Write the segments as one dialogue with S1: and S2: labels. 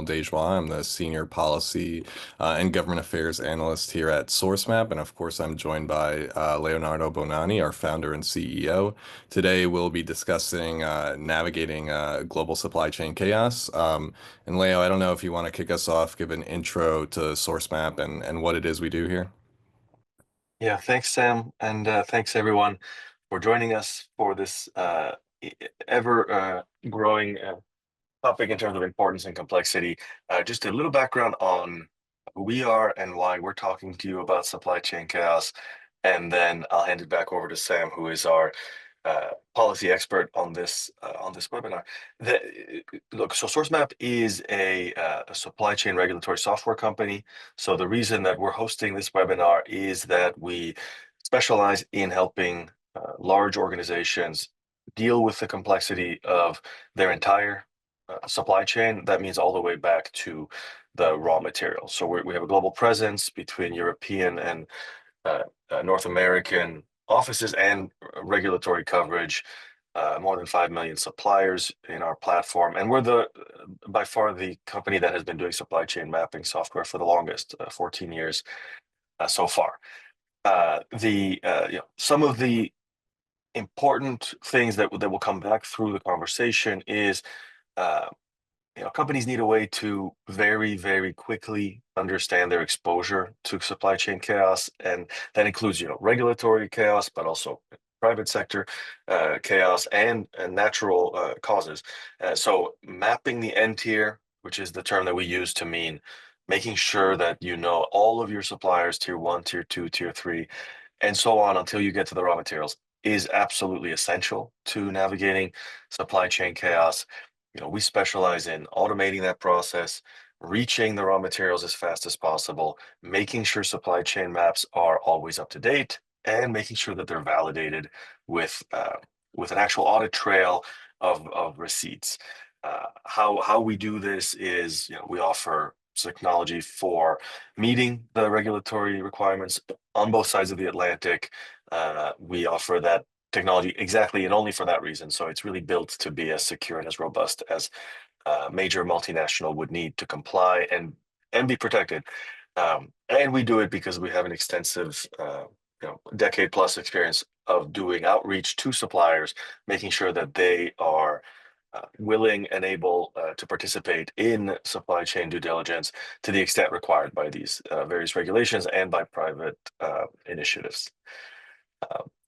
S1: Dejoie. I'm the Senior Policy and Government Affairs Analyst here at Sourcemap. And of course, I'm joined by Leonardo Bonanni, our founder and CEO. Today, we'll be discussing navigating global supply chain chaos. And Leo, I don't know if you want to kick us off, give an intro to Sourcemap and what it is we do here.
S2: Yeah, thanks, Sam, and thanks everyone for joining us for this ever growing topic in terms of importance and complexity. Just a little background on who we are and why we're talking to you about supply chain chaos, and then I'll hand it back over to Sam, who is our policy expert on this webinar. Look, so Sourcemap is a supply chain regulatory software company. So the reason that we're hosting this webinar is that we specialize in helping large organizations deal with the complexity of their entire supply chain. That means all the way back to the raw materials. So we have a global presence between European and North American offices and regulatory coverage, more than 5 million suppliers in our platform. And we're by far the company that has been doing supply chain mapping software for the longest, 14 years so far. Some of the important things that will come back through the conversation is companies need a way to very, very quickly understand their exposure to supply chain chaos, and that includes, regulatory chaos, but also private sector chaos and natural causes. So mapping the N tier, which is the term that we use to mean making sure that you know all of your suppliers, tier 1, tier 2, tier 3, and so on until you get to the raw materials, is absolutely essential to navigating supply chain chaos. We specialize in automating that process, reaching the raw materials as fast as possible, making sure supply chain maps are always up to date, and making sure that they're validated with an actual audit trail of receipts. How we do this is, we offer technology for meeting the regulatory requirements on both sides of the Atlantic. We offer that technology exactly and only for that reason. So it's really built to be as secure and as robust as a major multinational would need to comply and be protected. And we do it because we have an extensive, decade plus experience of doing outreach to suppliers, making sure that they are willing and able to participate in supply chain due diligence to the extent required by these various regulations and by private initiatives.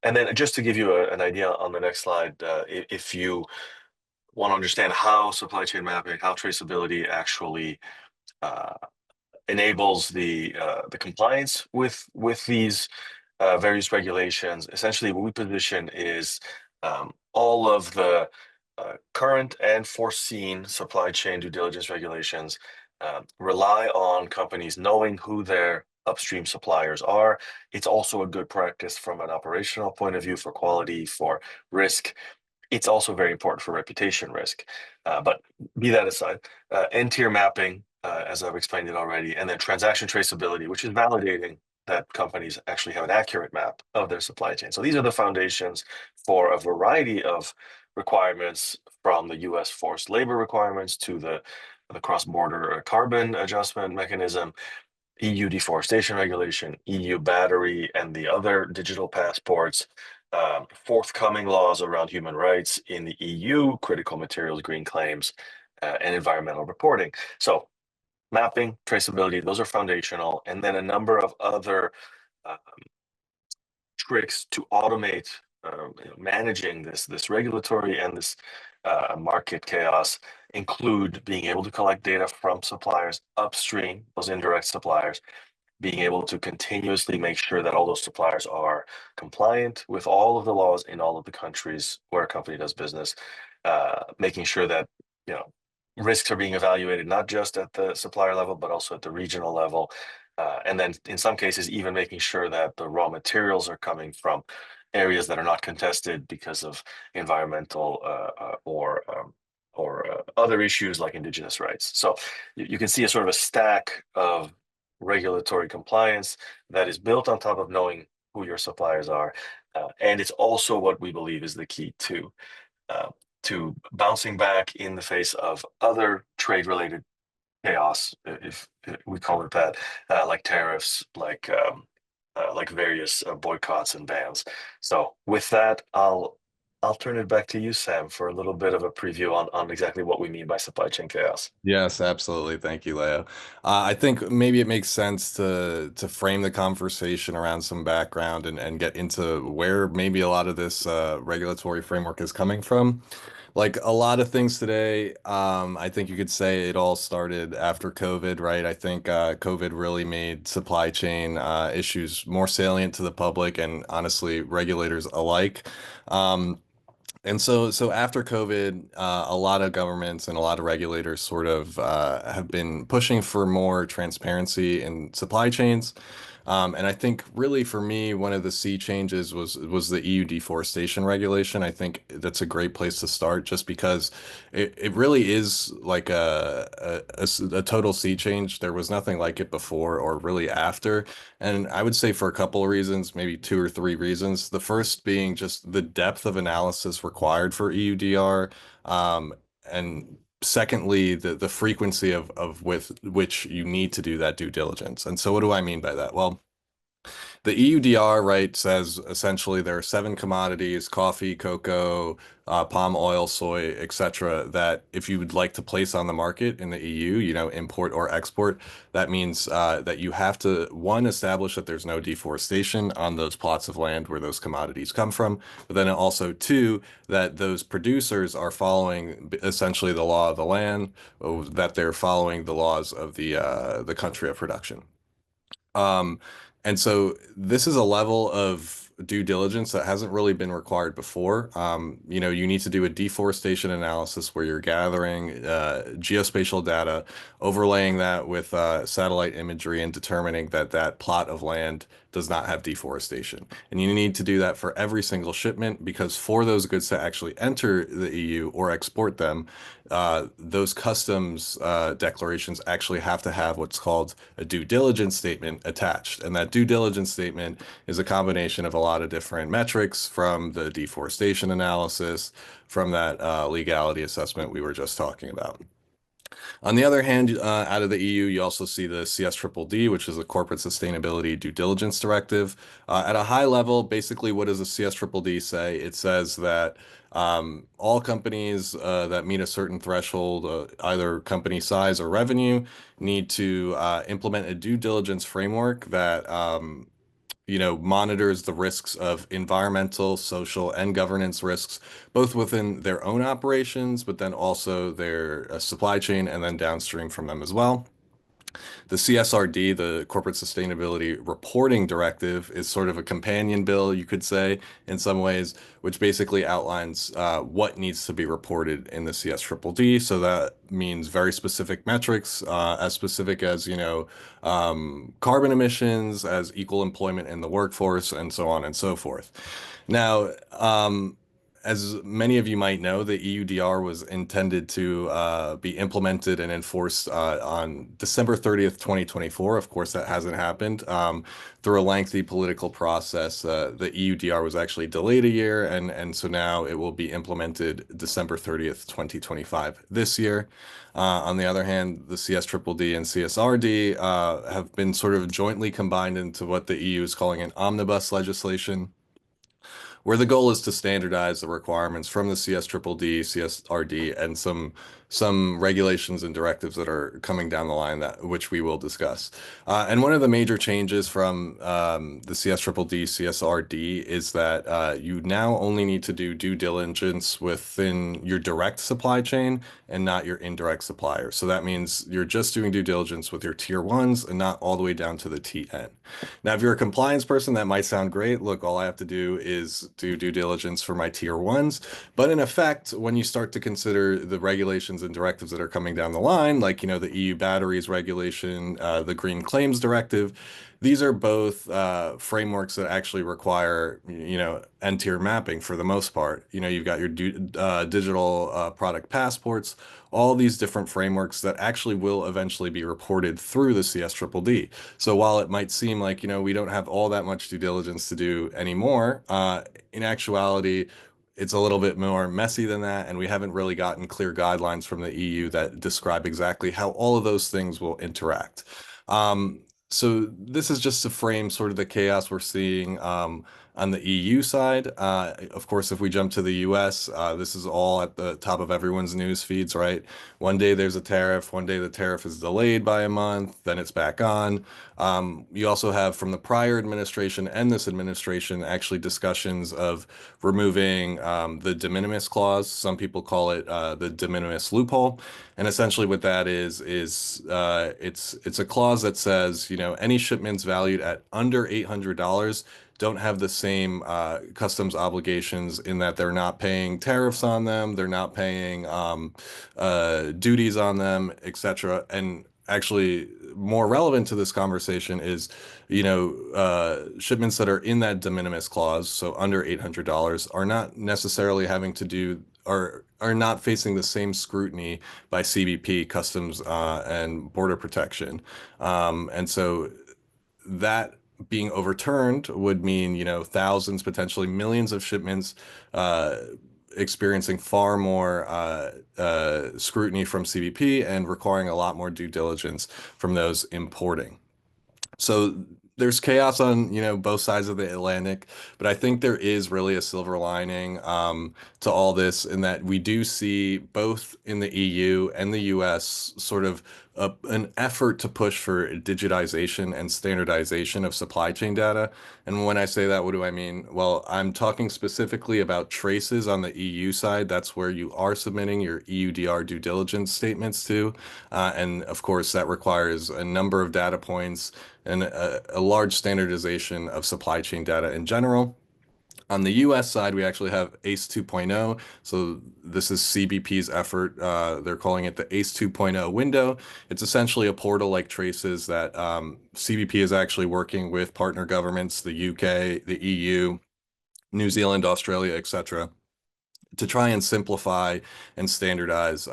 S2: And then just to give you an idea on the next slide, if you want to understand how supply chain mapping, how traceability actually enables the compliance with these various regulations, essentially what we position is all of the current and foreseen supply chain due diligence regulations rely on companies knowing who their upstream suppliers are. It's also a good practice from an operational point of view for quality, for risk. It's also very important for reputation risk. But be that aside, N-tier mapping, as I've explained it already, and then transaction traceability, which is validating that companies actually have an accurate map of their supply chain. So these are the foundations for a variety of requirements, from the US forced labor requirements to the cross-border carbon adjustment mechanism, EU Deforestation Regulation, EU battery, and the other digital passports, forthcoming laws around human rights in the EU, critical materials, green claims, and environmental reporting. So mapping, traceability, those are foundational, and then a number of other tricks to automate managing this regulatory and this market chaos include being able to collect data from suppliers upstream, those indirect suppliers, being able to continuously make sure that all those suppliers are compliant with all of the laws in all of the countries where a company does business, making sure that risks are being evaluated not just at the supplier level, but also at the regional level. And then in some cases, even making sure that the raw materials are coming from areas that are not contested because of environmental or other issues like indigenous rights. So you can see a sort of a stack of regulatory compliance that is built on top of knowing who your suppliers are. And it's also what we believe is the key to bouncing back in the face of other trade-related chaos, if we call it that, like tariffs, like various boycotts and bans. So with that, I'll turn it back to you, Sam, for a little bit of a preview on exactly what we mean by supply chain chaos.
S1: Yes, absolutely. Thank you, Leo. I think maybe it makes sense to frame the conversation around some background and get into where maybe a lot of this regulatory framework is coming from. Like a lot of things today, I think you could say it all started after COVID, right? I think COVID really made supply chain issues more salient to the public and honestly regulators alike. Um, and so after COVID, a lot of governments and a lot of regulators sort of have been pushing for more transparency in supply chains. And I think really for me, one of the sea changes was the EU Deforestation Regulation. I think that's a great place to start just because it really is like a total sea change. There was nothing like it before or really after. And I would say for a couple of reasons, maybe two or three reasons. The first being just the depth of analysis required for EUDR. And secondly, the frequency of with which you need to do that due diligence. And so what do I mean by that? Well, the EUDR, right, says essentially there are seven commodities, coffee, cocoa, palm oil, soy, etc., that if you would like to place on the market in the EU, import or export, that means that you have to, one, establish that there's no deforestation on those plots of land where those commodities come from, but then also, two, that those producers are following essentially the law of the land, that they're following the laws of the country of production. Um, and so this is a level of due diligence that hasn't really been required before. You need to do a deforestation analysis where you're gathering geospatial data, overlaying that with satellite imagery, and determining that that plot of land does not have deforestation. And you need to do that for every single shipment because for those goods to actually enter the EU or export them, those customs declarations actually have to have what's called a due diligence statement attached. And that due diligence statement is a combination of a lot of different metrics from the deforestation analysis, from that legality assessment we were just talking about. On the other hand, out of the EU, you also see the CSDDD, which is the Corporate Sustainability Due Diligence Directive. At a high level, basically, what does the CSDDD say? It says that all companies that meet a certain threshold, either company size or revenue, need to implement a due diligence framework that monitors the risks of environmental, social, and governance risks, both within their own operations, but then also their supply chain and then downstream from them as well. The CSRD, the Corporate Sustainability Reporting Directive, is sort of a companion bill, you could say, in some ways, which basically outlines what needs to be reported in the CSDDD. So that means very specific metrics, as specific as, carbon emissions, as equal employment in the workforce, and so on and so forth. Now, as many of you might know, the EUDR was intended to be implemented and enforced on December 30th, 2024. Of course, that hasn't happened. Through a lengthy political process, the EUDR was actually delayed a year, and so now it will be implemented December 30th, 2025 this year. On the other hand, the CSDDD and CSRD have been sort of jointly combined into what the EU is calling an omnibus legislation, where the goal is to standardize the requirements from the CSDDD, CSRD, and some regulations and directives that are coming down the line that which we will discuss. And one of the major changes from the CSDDD, CSRD is that you now only need to do due diligence within your direct supply chain and not your indirect suppliers. So that means you're just doing due diligence with your tier ones and not all the way down to the TN. Now, if you're a compliance person, that might sound great. Look, all I have to do is do due diligence for my tier ones. But in effect, when you start to consider the regulations and directives that are coming down the line, like, the EU batteries regulation, the Green Claims Directive, these are both frameworks that actually require, end-tier mapping for the most part. You've got your digital product passports, all these different frameworks that actually will eventually be reported through the CSDDD. So while it might seem like, we don't have all that much due diligence to do anymore, in actuality, it's a little bit more messy than that, and we haven't really gotten clear guidelines from the EU that describe exactly how all of those things will interact. Um, so this is just to frame sort of the chaos we're seeing on the EU side. Of course, if we jump to the US, this is all at the top of everyone's news feeds, right? One day there's a tariff, one day the tariff is delayed by a month, then it's back on. You also have from the prior administration and this administration actually discussions of removing the de minimis clause. Some people call it the de minimis loophole. And essentially what that is it's a clause that says, you know, any shipments valued at under $800 don't have the same customs obligations in that they're not paying tariffs on them, they're not paying duties on them, etc. And actually, more relevant to this conversation is, you know, shipments that are in that de minimis clause, so under $800, are not necessarily having to do are not facing the same scrutiny by CBP, Customs and Border Protection. And so that being overturned would mean, you know, thousands, potentially millions of shipments uh, experiencing far more scrutiny from CBP and requiring a lot more due diligence from those importing. So there's chaos on, you know, both sides of the Atlantic, but I think there is really a silver lining to all this in that we do see both in the EU and the US sort of an effort to push for digitization and standardization of supply chain data. And when I say that, what do I mean? Well, I'm talking specifically about traces on the EU side. That's where you are submitting your EUDR due diligence statements to. And of course, that requires a number of data points and a large standardization of supply chain data in general. On the US side, we actually have ACE 2.0. So this is CBP's effort. They're calling it the ACE 2.0 window. It's essentially a portal like Traces that CBP is actually working with partner governments, the UK, the EU, New Zealand, Australia, etc., to try and simplify and standardize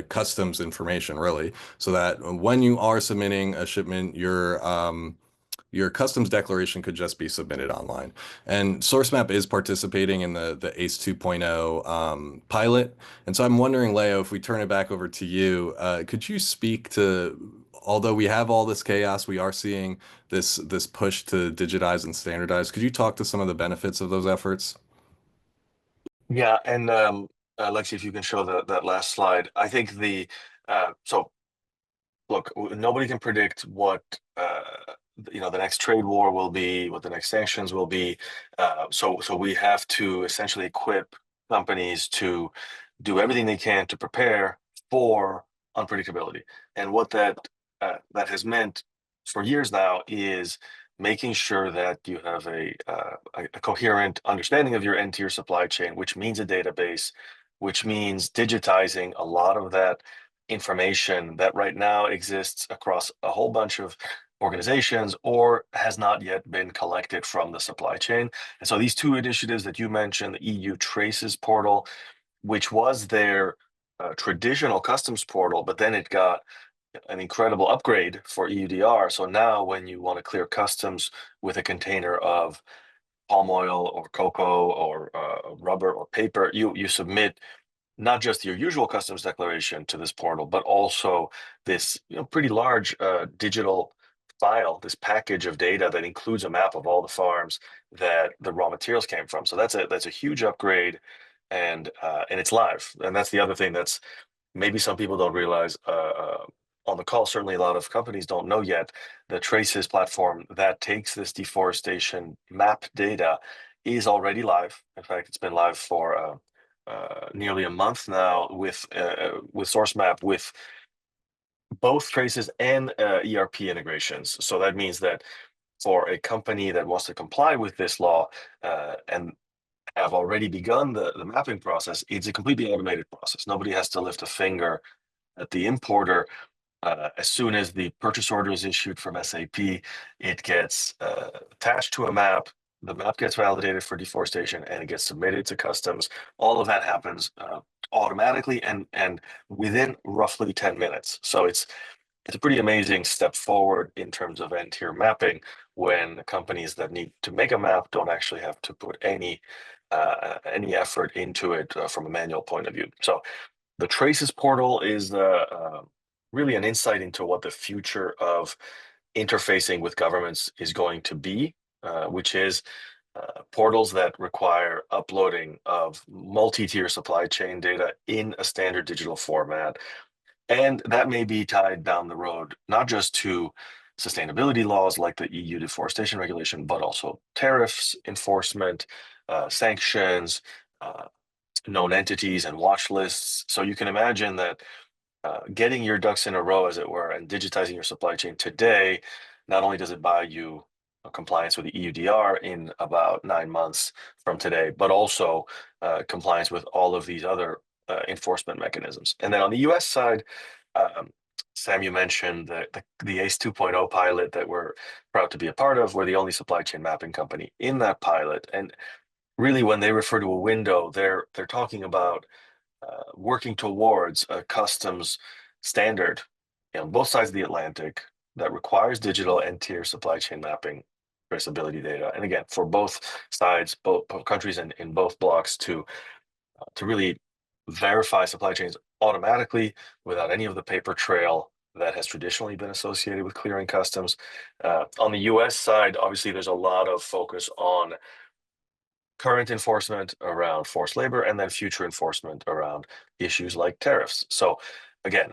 S1: customs information, really, so that when you are submitting a shipment, your customs declaration could just be submitted online. And Sourcemap is participating in the ACE 2.0 pilot. And so I'm wondering, Leo, if we turn it back over to you, could you speak to, although we have all this chaos, we are seeing this push to digitize and standardize. Could you talk to some of the benefits of those efforts?
S2: Yeah, and Lexi, if you can show that last slide, I think the so look, nobody can predict what the next trade war will be, what the next sanctions will be. So we have to essentially equip companies to do everything they can to prepare for unpredictability. And what that has meant for years now is making sure that you have a coherent understanding of your end-tier supply chain, which means a database, which means digitizing a lot of that information that right now exists across a whole bunch of organizations or has not yet been collected from the supply chain. And so these two initiatives that you mentioned, the EU Traces portal, which was their traditional customs portal, but then it got an incredible upgrade for EUDR. So now when you want to clear customs with a container of palm oil or cocoa or rubber or paper, you submit not just your usual customs declaration to this portal, but also this pretty large digital file, this package of data that includes a map of all the farms that the raw materials came from. So that's a huge upgrade, and it's live. And that's the other thing that's maybe some people don't realize on the call. Certainly, a lot of companies don't know yet. The Traces platform that takes this deforestation map data is already live. In fact, it's been live for nearly a month now with Sourcemap, with both Traces and ERP integrations. So that means that for a company that wants to comply with this law and have already begun the mapping process, it's a completely automated process. Nobody has to lift a finger at the importer. As soon as the purchase order is issued from SAP, it gets attached to a map. The map gets validated for deforestation and it gets submitted to customs. All of that happens automatically and within roughly 10 minutes. So it's a pretty amazing step forward in terms of end-tier mapping when companies that need to make a map don't actually have to put any effort into it from a manual point of view. So the Traces portal is really an insight into what the future of interfacing with governments is going to be, which is portals that require uploading of multi-tier supply chain data in a standard digital format. And that may be tied down the road, not just to sustainability laws like the EU Deforestation Regulation, but also tariffs, enforcement, sanctions, uh, known entities, and watch lists. So you can imagine that getting your ducks in a row, as it were, and digitizing your supply chain today, not only does it buy you compliance with the EUDR in about 9 months from today, but also compliance with all of these other enforcement mechanisms. And then on the US side, um, Sam, you mentioned the ACE 2.0 pilot that we're proud to be a part of. We're the only supply chain mapping company in that pilot. And really, when they refer to a window, they're talking about working towards a customs standard on both sides of the Atlantic that requires digital and tier supply chain mapping traceability data. And again, for both sides, both countries and in both blocks to really verify supply chains automatically without any of the paper trail that has traditionally been associated with clearing customs. On the US side, obviously, there's a lot of focus on current enforcement around forced labor and then future enforcement around issues like tariffs. So again,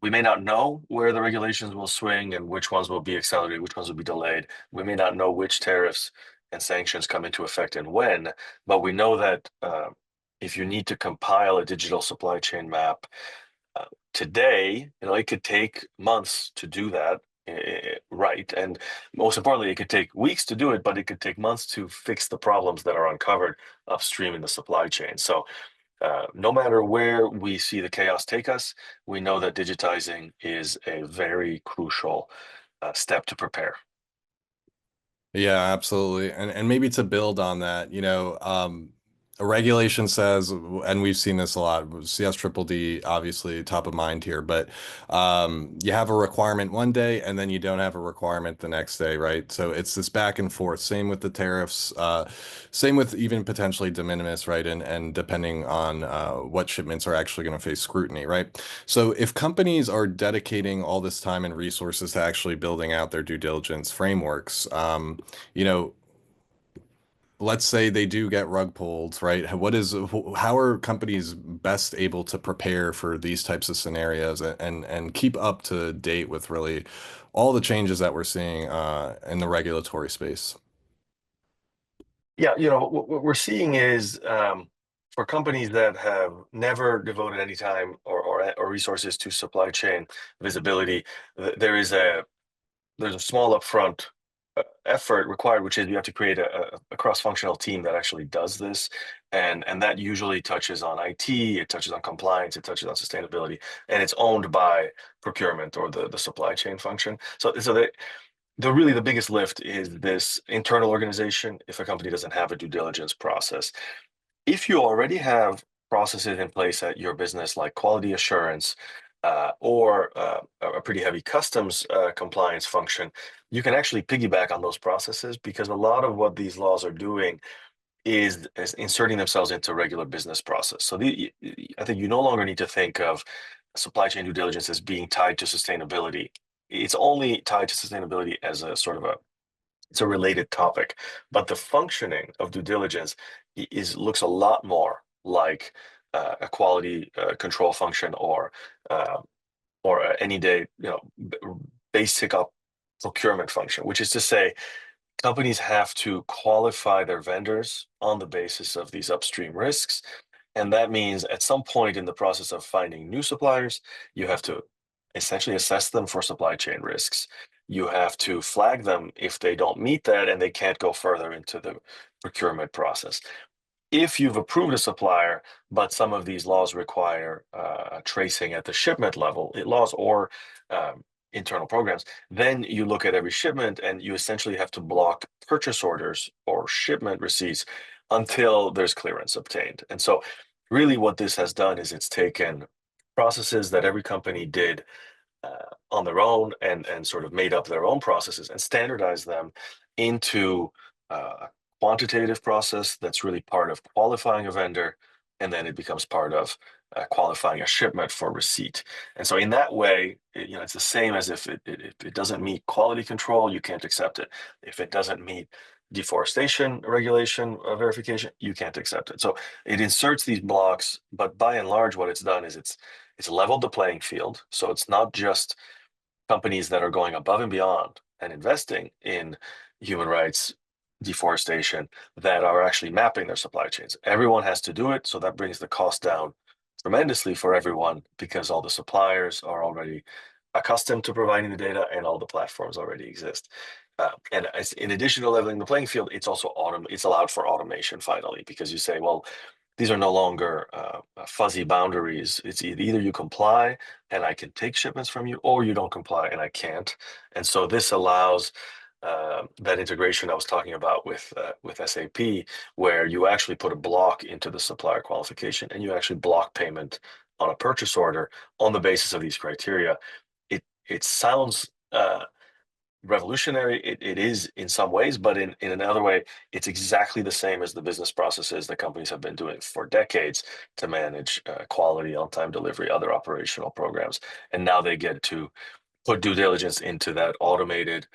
S2: we may not know where the regulations will swing and which ones will be accelerated, which ones will be delayed. We may not know which tariffs and sanctions come into effect and when, but we know that if you need to compile a digital supply chain map today, it could take months to do that right. And most importantly, it could take weeks to do it, but it could take months to fix the problems that are uncovered upstream in the supply chain. So no matter where we see the chaos take us, we know that digitizing is a very crucial step to prepare.
S1: Yeah, absolutely. And maybe to build on that, a regulation says, and we've seen this a lot, CSDDD obviously top of mind here, but you have a requirement one day and then you don't have a requirement the next day, right? So it's this back and forth. Same with the tariffs, same with even potentially de minimis, right? And depending on what shipments are actually going to face scrutiny, right? So if companies are dedicating all this time and resources to actually building out their due diligence frameworks, you know, let's say they do get rug pulled, right? How are companies best able to prepare for these types of scenarios and keep up to date with really all the changes that we're seeing in the regulatory space?
S2: Yeah, what we're seeing is for companies that have never devoted any time or resources to supply chain visibility, there's a small upfront effort required, which is you have to create a cross-functional team that actually does this, and that usually touches on IT, it touches on compliance, it touches on sustainability, and it's owned by procurement or the supply chain function. So the biggest lift is this internal organization if a company doesn't have a due diligence process. If you already have processes in place at your business, like quality assurance or a pretty heavy customs compliance function, you can actually piggyback on those processes because a lot of what these laws are doing is inserting themselves into regular business process. So I think you no longer need to think of supply chain due diligence as being tied to sustainability. It's only tied to sustainability as a sort of it's a related topic, but the functioning of due diligence looks a lot more like a quality control function uh, or any day basic up procurement function, which is to say companies have to qualify their vendors on the basis of these upstream risks. And that means at some point in the process of finding new suppliers, you have to essentially assess them for supply chain risks. You have to flag them if they don't meet that and they can't go further into the procurement process. If you've approved a supplier, but some of these laws require tracing at the shipment level, laws or internal programs, then you look at every shipment and you essentially have to block purchase orders or shipment receipts until there's clearance obtained. And so really what this has done is it's taken processes that every company did on their own and sort of made up their own processes and standardized them into a quantitative process that's really part of qualifying a vendor, and then it becomes part of qualifying a shipment for receipt. And so in that way, it's the same as if it doesn't meet quality control, you can't accept it. If it doesn't meet deforestation regulation verification, you can't accept it. So it inserts these blocks, but by and large, what it's done is it's leveled the playing field. So it's not just companies that are going above and beyond and investing in human rights deforestation that are actually mapping their supply chains. Everyone has to do it, so that brings the cost down tremendously for everyone because all the suppliers are already accustomed to providing the data and all the platforms already exist. And in addition to leveling the playing field, it's also it's allowed for automation finally, because you say, well, these are no longer fuzzy boundaries. It's either you comply and I can take shipments from you, or you don't comply and I can't. And so this allows that integration I was talking about with SAP, where you actually put a block into the supplier qualification and you actually block payment on a purchase order on the basis of these criteria. It sounds revolutionary. It is in some ways, but in another way, it's exactly the same as the business processes that companies have been doing for decades to manage quality, on-time delivery, other operational programs. And now they get to put due diligence into that automated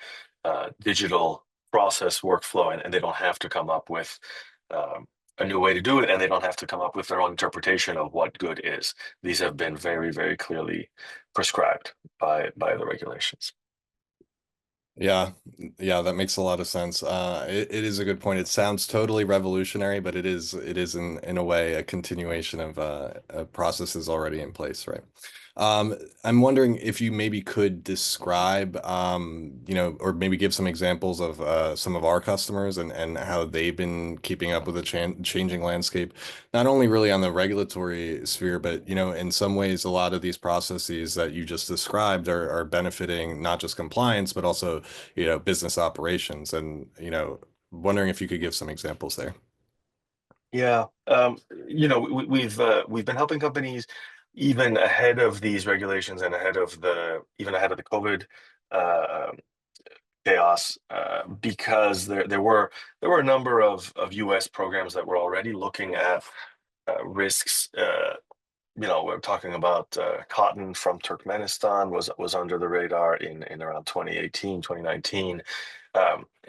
S2: digital process workflow, and they don't have to come up with a new way to do it, and they don't have to come up with their own interpretation of what good is. These have been very, very clearly prescribed by the regulations.
S1: Yeah, yeah, that makes a lot of sense. It is a good point. It sounds totally revolutionary, but it is in a way a continuation of processes already in place, right? I'm wondering if you maybe could describe, or maybe give some examples of some of our customers and how they've been keeping up with the changing landscape, not only really on the regulatory sphere, but in some ways, a lot of these processes that you just described are benefiting not just compliance, but also business operations, and wondering if you could give some examples there.
S2: Yeah, we've been helping companies even ahead of these regulations and even ahead of the COVID uh, chaos, because there were a number of U.S. programs that were already looking at risks. We're talking about cotton from Turkmenistan was under the radar in around 2018, 2019.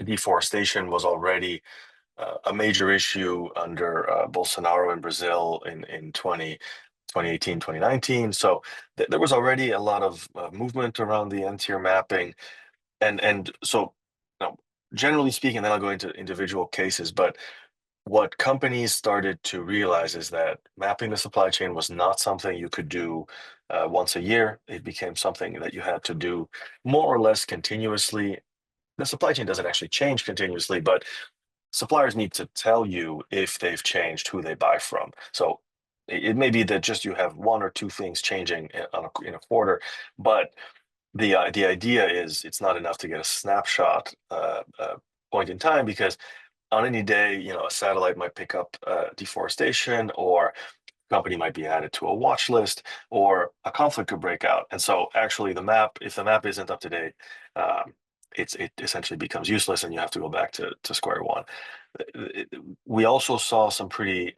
S2: Deforestation was already a major issue under Bolsonaro in Brazil in 2018, 2019. So there was already a lot of movement around the N-tier mapping. And so, generally speaking, then I'll go into individual cases, but what companies started to realize is that mapping the supply chain was not something you could do once a year. It became something that you had to do more or less continuously. The supply chain doesn't actually change continuously, but suppliers need to tell you if they've changed who they buy from. So it may be that just you have one or two things changing in a quarter, but the idea is it's not enough to get a snapshot point in time, because on any day, a satellite might pick up deforestation, or company might be added to a watch list, or a conflict could break out. And so actually if the map isn't up to date, um, it essentially becomes useless and you have to go back to square one. We also saw some pretty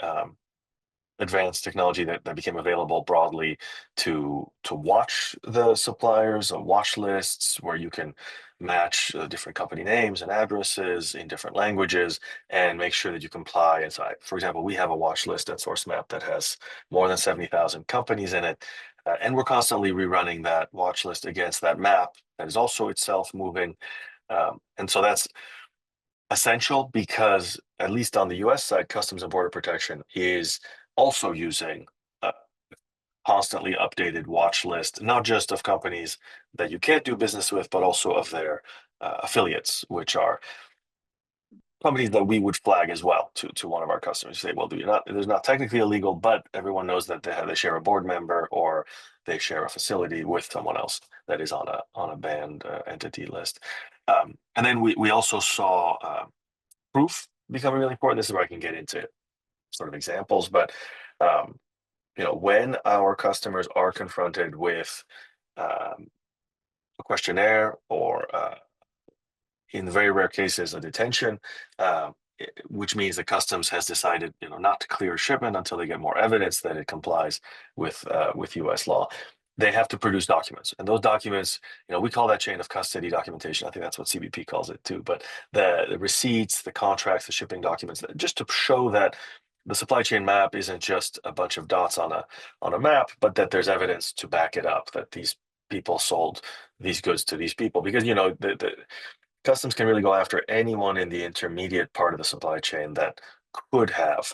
S2: advanced technology that became available broadly to watch the suppliers, watch lists where you can match different company names and addresses in different languages and make sure that you comply. And so, for example, we have a watch list at Sourcemap that has more than 70,000 companies in it. And we're constantly rerunning that watch list against that map that is also itself moving. And so that's essential because, at least on the US side, Customs and Border Protection is also using a constantly updated watch list, not just of companies that you can't do business with, but also of their affiliates, which are companies that we would flag as well to one of our customers. Say, well, there's not technically illegal, but everyone knows that they share a board member, or they share a facility with someone else that is on a banned entity list. And then we also saw proof becoming really important. This is where I can get into sort of examples, but when our customers are confronted with a questionnaire or in very rare cases, a detention, which means the customs has decided, not to clear a shipment until they get more evidence that it complies with U.S. law. They have to produce documents, and those documents, we call that chain of custody documentation. I think that's what CBP calls it too. But the receipts, the contracts, the shipping documents, just to show that the supply chain map isn't just a bunch of dots on a map, but that there's evidence to back it up that these people sold these goods to these people. Because the customs can really go after anyone in the intermediate part of the supply chain that could have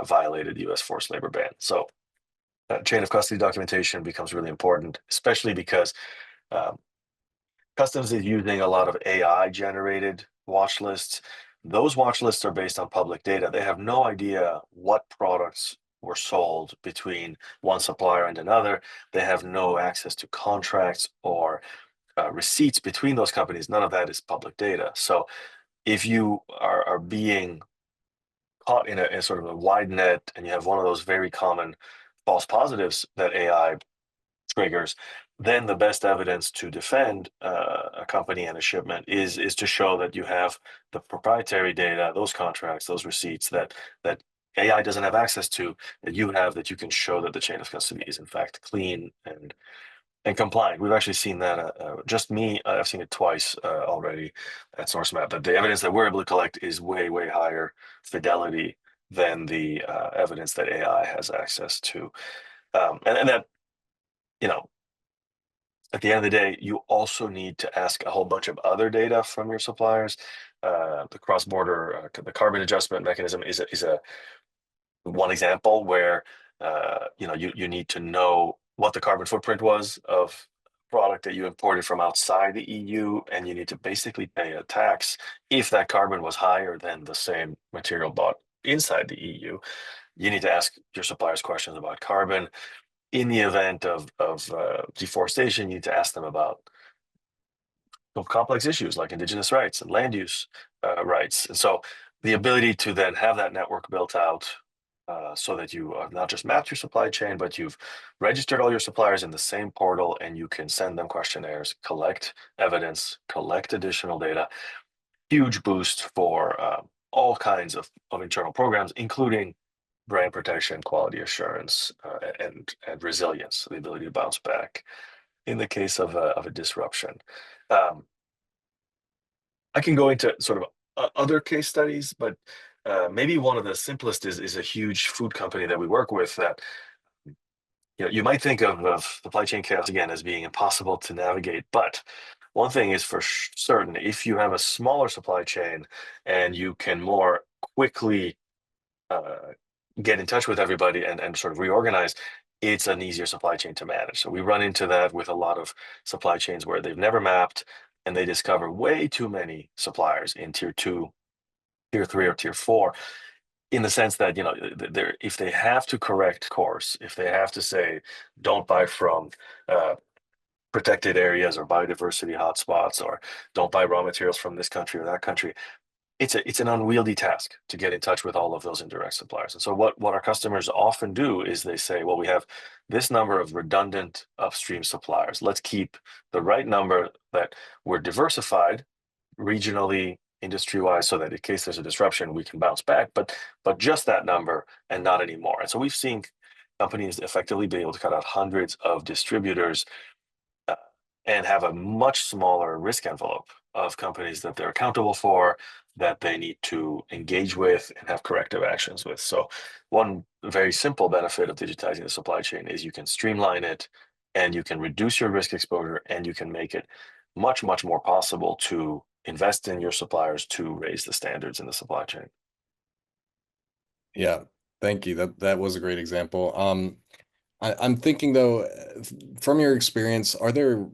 S2: violated U.S. forced labor ban. So chain of custody documentation becomes really important, especially because um, customs is using a lot of AI generated watch lists. Those watch lists are based on public data. They have no idea what products were sold between one supplier and another. They have no access to contracts or receipts between those companies. None of that is public data. So if you are being caught in sort of a wide net and you have one of those very common false positives that AI triggers, then the best evidence to defend a company and a shipment is to show that you have the proprietary data, those contracts, those receipts that AI doesn't have access to, that you have, that you can show that the chain of custody is in fact clean and compliant. We've actually seen that, just me, I've seen it twice already at Sourcemap, that the evidence that we're able to collect is way, way higher fidelity than the evidence that AI has access to. And that, you know, at the end of the day, you also need to ask a whole bunch of other data from your suppliers. The cross-border, the carbon adjustment mechanism is a one example where you need to know what the carbon footprint was of product that you imported from outside the EU, and you need to basically pay a tax if that carbon was higher than the same material bought inside the EU. You need to ask your suppliers questions about carbon. In the event of deforestation, you need to ask them about complex issues like indigenous rights and land use rights. And so the ability to then have that network built out so that you have not just mapped your supply chain, but you've registered all your suppliers in the same portal, and you can send them questionnaires, collect evidence, collect additional data. Huge boost for all kinds of internal programs, including brand protection, quality assurance, and resilience, the ability to bounce back in the case of a disruption. I can go into sort of other case studies, but maybe one of the simplest is a huge food company that we work with that you might think of supply chain chaos again as being impossible to navigate. But one thing is for certain, if you have a smaller supply chain and you can more quickly get in touch with everybody and sort of reorganize, it's an easier supply chain to manage. So we run into that with a lot of supply chains where they've never mapped and they discover way too many suppliers in tier 2, tier 3, or tier 4, in the sense that, if they have to correct course, if they have to say, don't buy from protected areas or biodiversity hotspots, or don't buy raw materials from this country or that country, it's an unwieldy task to get in touch with all of those indirect suppliers. And so what our customers often do is they say, well, we have this number of redundant upstream suppliers. Let's keep the right number that we're diversified regionally, industry-wise, so that in case there's a disruption, we can bounce back, but just that number and not anymore. And so we've seen companies effectively be able to cut out hundreds of distributors and have a much smaller risk envelope of companies that they're accountable for, that they need to engage with and have corrective actions with. So one very simple benefit of digitizing the supply chain is you can streamline it, and you can reduce your risk exposure, and you can make it much, much more possible to invest in your suppliers to raise the standards in the supply chain.
S1: Yeah, thank you. That was a great example. I'm thinking though, from your experience, are there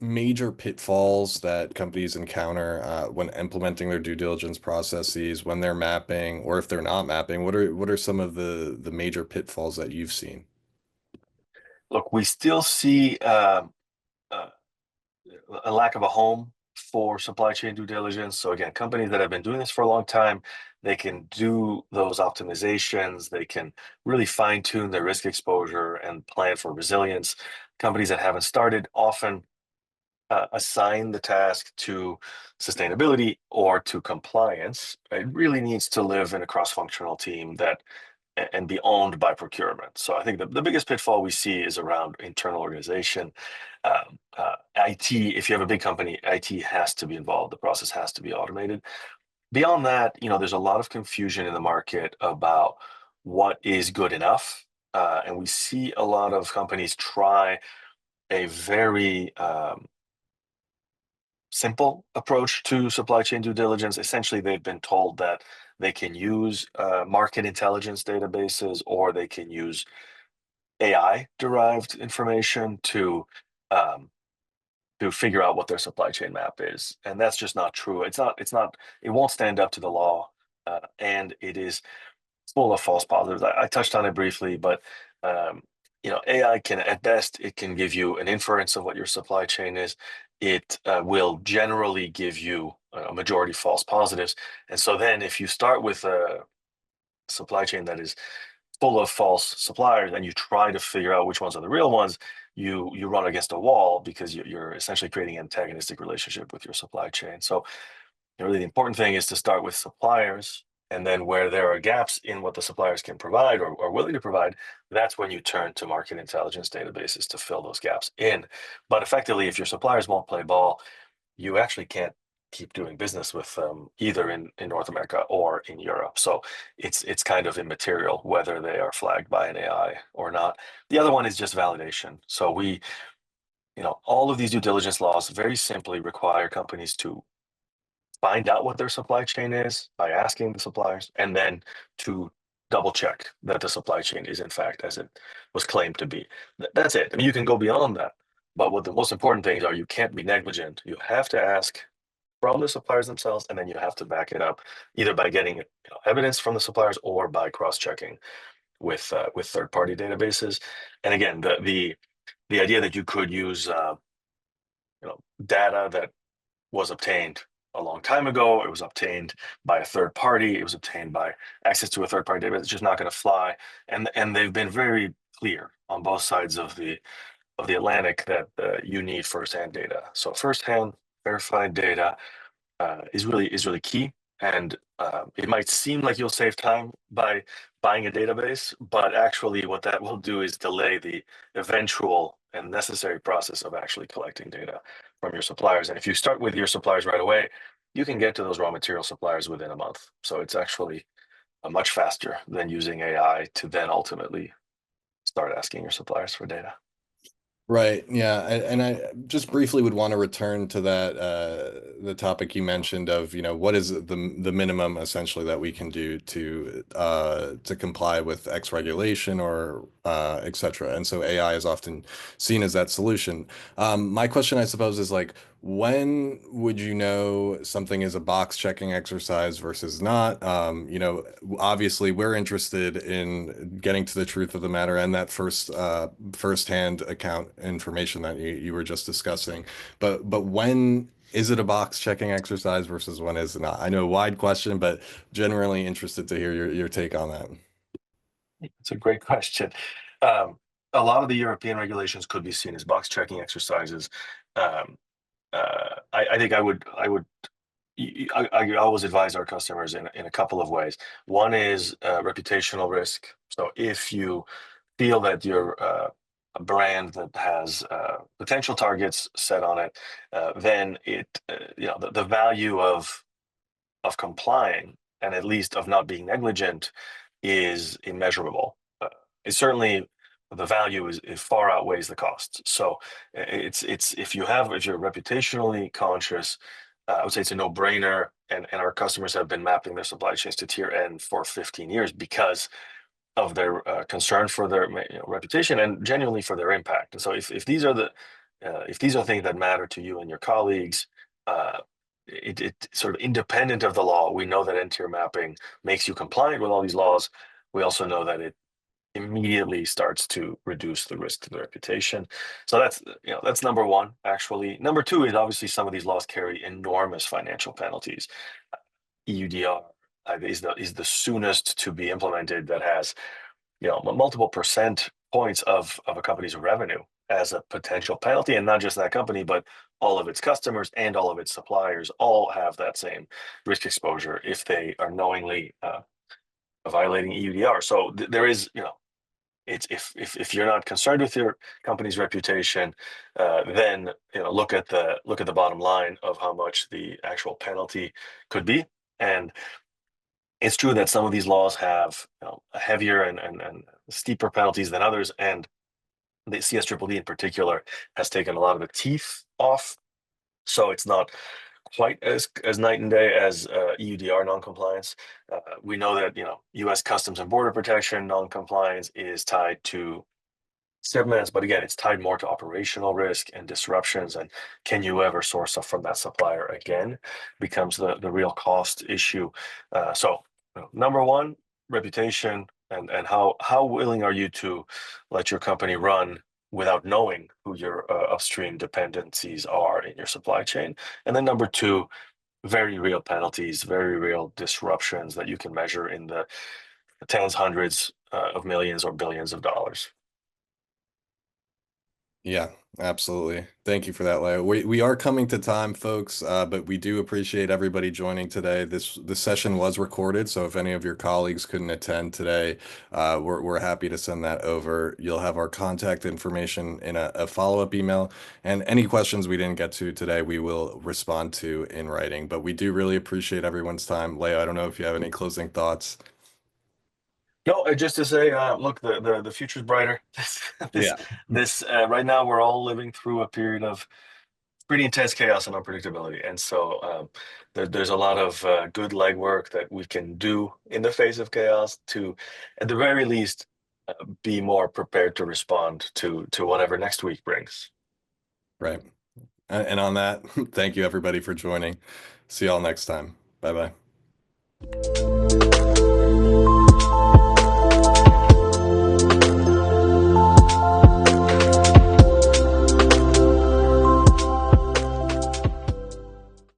S1: major pitfalls that companies encounter when implementing their due diligence processes, when they're mapping, or if they're not mapping? What are some of the major pitfalls that you've seen?
S2: Look, we still see uh, a lack of a home for supply chain due diligence. So again, companies that have been doing this for a long time, they can do those optimizations. They can really fine tune their risk exposure and plan for resilience. Companies that haven't started often assign the task to sustainability or to compliance, it really needs to live in a cross-functional team that and be owned by procurement. So I think the biggest pitfall we see is around internal organization. IT, if you have a big company, IT has to be involved. The process has to be automated. Beyond that, there's a lot of confusion in the market about what is good enough. And we see a lot of companies try a very simple approach to supply chain due diligence. Essentially, they've been told that they can use market intelligence databases, or they can use AI-derived information to figure out what their supply chain map is, and that's just not true. It's not. It won't stand up to the law, and it is full of false positives. I touched on it briefly, but AI can, at best, it can give you an inference of what your supply chain is. It will generally give you a majority false positives. And so then if you start with a supply chain that is full of false suppliers and you try to figure out which ones are the real ones, you run against a wall because you're essentially creating an antagonistic relationship with your supply chain. So really the important thing is to start with suppliers, and then where there are gaps in what the suppliers can provide or are willing to provide, that's when you turn to market intelligence databases to fill those gaps in. But effectively, if your suppliers won't play ball, you actually can't keep doing business with them either in North America or in Europe. So it's kind of immaterial whether they are flagged by an AI or not. The other one is just validation. So all of these due diligence laws very simply require companies to find out what their supply chain is by asking the suppliers, and then to double check that the supply chain is in fact as it was claimed to be. That's it. I mean, you can go beyond that, but what the most important things are, you can't be negligent. You have to ask from the suppliers themselves, and then you have to back it up either by getting evidence from the suppliers or by cross-checking with third-party databases. And again, the idea that you could use data that was obtained a long time ago, it was obtained by a third party, it was obtained by access to a third party database, it's just not going to fly. And they've been very clear on both sides of the Atlantic that you need firsthand data. So firsthand verified data is really key. And it might seem like you'll save time by buying a database, but actually what that will do is delay the eventual and necessary process of actually collecting data from your suppliers. And if you start with your suppliers right away, you can get to those raw material suppliers within a month. So it's actually much faster than using AI to then ultimately start asking your suppliers for data.
S1: Right. Yeah. And I just briefly would want to return to that the topic you mentioned of, what is the minimum essentially that we can do to comply with X regulation or et cetera. And so AI is often seen as that solution. My question, I suppose, is like, when would you know something is a box checking exercise versus not? Obviously we're interested in getting to the truth of the matter and that first-hand account information that you were just discussing. But when is it a box checking exercise versus when is it not? I know, wide question, but generally interested to hear your take on that.
S2: It's a great question. Um, a lot of the European regulations could be seen as box checking exercises. Um, I think I always advise our customers in a couple of ways. One is reputational risk. So if you feel that you're a brand that has potential targets set on it, then the value of complying, and at least of not being negligent, is immeasurable. It's certainly the value is it far outweighs the cost. So it's if you're reputationally conscious, I would say it's a no-brainer. And our customers have been mapping their supply chains to tier N for 15 years because of their concern for their reputation and genuinely for their impact. And so if these are things that matter to you and your colleagues, it sort of independent of the law, we know that N-tier mapping makes you compliant with all these laws. We also know that it immediately starts to reduce the risk to the reputation. So that's number one. Actually, number two is obviously some of these laws carry enormous financial penalties. EUDR is the soonest to be implemented, that has multiple percent points of a company's revenue as a potential penalty, and not just that company, but all of its customers and all of its suppliers all have that same risk exposure if they are knowingly violating EUDR. So there is, it's if you're not concerned with your company's reputation, then look at the bottom line of how much the actual penalty could be. And it's true that some of these laws have heavier and steeper penalties than others, and the CSDDD in particular has taken a lot of the teeth off. So it's not quite as night and day as EUDR noncompliance. We know that U.S. Customs and Border Protection noncompliance is tied to shipments, but again, it's tied more to operational risk and disruptions. And can you ever source stuff from that supplier again? Becomes the real cost issue. So number one, reputation, and how willing are you to let your company run without knowing who your upstream dependencies are in your supply chain? And then number two, very real penalties, very real disruptions that you can measure in the tens, hundreds of millions or billions of dollars.
S1: Yeah, absolutely. Thank you for that, Leo. We are coming to time, folks, but we do appreciate everybody joining today. This session was recorded, so if any of your colleagues couldn't attend today, we're happy to send that over. You'll have our contact information in a follow-up email, and any questions we didn't get to today, we will respond to in writing. But we do really appreciate everyone's time. Leo, I don't know if you have any closing thoughts.
S2: No, just to say, look, the future's brighter. This
S1: Yeah.
S2: this right now we're all living through a period of pretty intense chaos and unpredictability, and so there's a lot of good legwork that we can do in the face of chaos to, at the very least, be more prepared to respond to whatever next week brings.
S1: Right. And on that, thank you everybody for joining. See y'all next time. Bye bye.